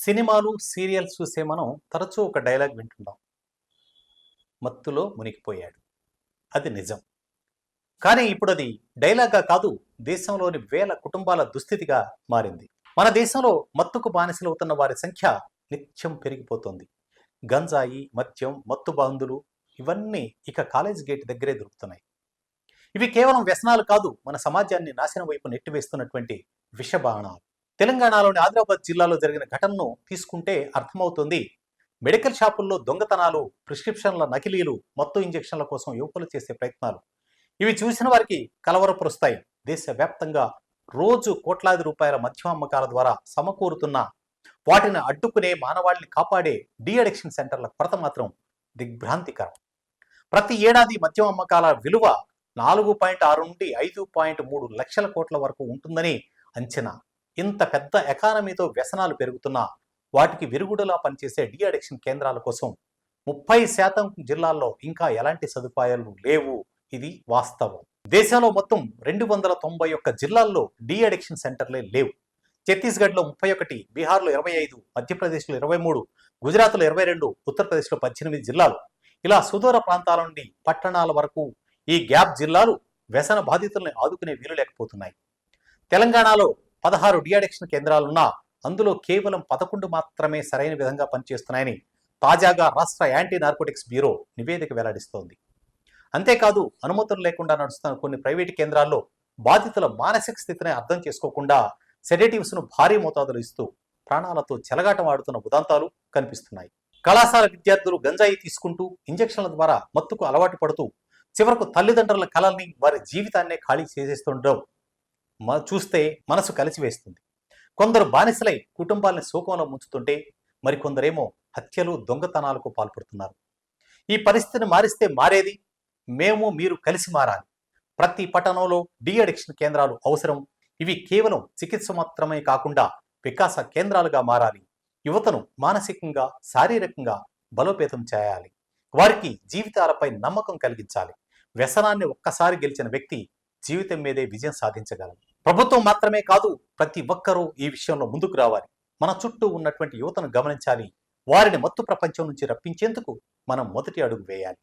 సినిమాలు, సీరియల్స్ చూసే మనం తరచూ ఒక డైలాగ్ వింటుంటాం. మత్తులో మునిగిపోయాడు. అది నిజం. కానీ ఇప్పుడది డైలాగ్‌గా కాదు, దేశంలోని వేల కుటుంబాల దుస్థితిగా మారింది. మన దేశంలో మత్తుకు బానిసలవుతున్న వారి సంఖ్య నిత్యం పెరిగిపోతోంది. గంజాయి, మద్యం, మత్తు మందులు ఇవన్నీ ఇక కాలేజ్ గేట్ దగ్గరే దొరుకుతున్నాయి. ఇవి కేవలం వ్యసనాలు కాదు, మన సమాజాన్ని నాశనం వైపు నెట్టివేస్తున్నటువంటి విషబాణాలు. తెలంగాణలోని ఆదిలాబాద్ జిల్లాలో జరిగిన ఘటనను తీసుకుంటే అర్థమవుతుంది. మెడికల్ షాపుల్లో దొంగతనాలు, ప్రిస్క్రిప్షన్ల నకిలీలు, మత్తు ఇంజెక్షన్ల కోసం యువకులు చేసే ప్రయత్నాలు ఇవి చూసిన వారికి కలవరపరుస్తాయి. దేశవ్యాప్తంగా రోజు కోట్లాది రూపాయల మద్యం అమ్మకాల ద్వారా సమకూరుతున్న వాటిని అడ్డుకునే, మానవాళిని కాపాడే డీ అడిక్షన్ సెంటర్ల కొరత మాత్రం దిగ్భ్రాంతికరం. ప్రతి ఏడాది మద్యం అమ్మకాల విలువ 4.6 నుండి 5.3 లక్షల కోట్ల వరకు ఉంటుందని అంచనా. ఇంత పెద్ద ఎకానమీతో వ్యసనాలు పెరుగుతున్నా వాటికి విరుగుడులా పనిచేసే డీ అడిక్షన్ కేంద్రాల కోసం 30% జిల్లాల్లో ఇంకా ఎలాంటి సదుపాయాలు లేవు. ఇది వాస్తవం. దేశంలో మొత్తం 291 జిల్లాల్లో డీ అడిక్షన్ సెంటర్లే లేవు. ఛత్తీస్గఢ్లో 31, బీహార్లో 25, మధ్యప్రదేశ్లో 23, గుజరాత్లో 22, ఉత్తరప్రదేశ్లో 18 జిల్లాలు. ఇలా సుదూర ప్రాంతాల నుండి పట్టణాల వరకు ఈ గ్యాప్ జిల్లాలు వ్యసన బాధితుల్ని ఆదుకునే వీలు లేకపోతున్నాయి. తెలంగాణలో 16 డీ అడిక్షన్ కేంద్రాలున్నా అందులో కేవలం 11 మాత్రమే సరైన విధంగా పనిచేస్తున్నాయని తాజాగా రాష్ట్ర యాంటీ నార్కోటిక్స్ బ్యూరో నివేదిక వెల్లడిస్తోంది. అంతేకాదు, అనుమతులు లేకుండా నడుస్తున్న కొన్ని ప్రైవేటు కేంద్రాల్లో బాధితుల మానసిక స్థితిని అర్థం చేసుకోకుండా సెడేటివ్స్ను భారీ మోతాదులు ఇస్తూ ప్రాణాలతో చెలగాటం ఆడుతున్న ఉదంతాలు కనిపిస్తున్నాయి. కళాశాల విద్యార్థులు గంజాయి తీసుకుంటూ ఇంజెక్షన్ల ద్వారా మత్తుకు అలవాటు పడుతూ చివరకు తల్లిదండ్రుల కలల్ని, వారి జీవితాన్నే ఖాళీ చేసేస్తుండడం చూస్తే మనసు కలిసివేస్తుంది. కొందరు బానిసలై కుటుంబాలని శోకంలో ముంచుతుంటే మరికొందరేమో హత్యలు, దొంగతనాలకు పాల్పడుతున్నారు. ఈ పరిస్థితిని మారిస్తే మారేది మేము, మీరు కలిసి మారాలి. ప్రతి పట్టణంలో డీ అడిక్షన్ కేంద్రాలు అవసరం. ఇవి కేవలం చికిత్స మాత్రమే కాకుండా వికాస కేంద్రాలుగా మారాలి. యువతను మానసికంగా, శారీరకంగా బలోపేతం చేయాలి. వారికి జీవితాలపై నమ్మకం కలిగించాలి. వ్యసనాన్ని ఒక్కసారి గెలిచిన వ్యక్తి జీవితం మీదే విజయం సాధించగలరు. ప్రభుత్వం మాత్రమే కాదు, ప్రతి ఒక్కరూ ఈ విషయంలో ముందుకు రావాలి. మన చుట్టూ ఉన్నటువంటి యువతను గమనించాలి. వారిని మత్తు ప్రపంచం నుంచి రప్పించేందుకు మనం మొదటి అడుగు వేయాలి.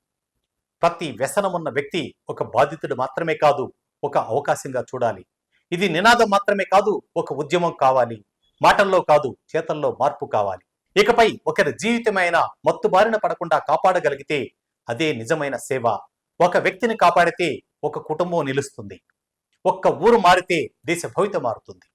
ప్రతి వ్యసనం ఉన్న వ్యక్తి ఒక బాధితుడు మాత్రమే కాదు, ఒక అవకాశంగా చూడాలి. ఇది నినాదం మాత్రమే కాదు, ఒక ఉద్యమం కావాలి. మాటల్లో కాదు, చేతల్లో మార్పు కావాలి. ఇకపై ఒకరి జీవితమైన మత్తు బారిన పడకుండా కాపాడగలిగితే అదే నిజమైన సేవ. ఒక వ్యక్తిని కాపాడితే ఒక కుటుంబం నిలుస్తుంది. ఒక్క ఊరు మారితే దేశ భవిత మారుతుంది.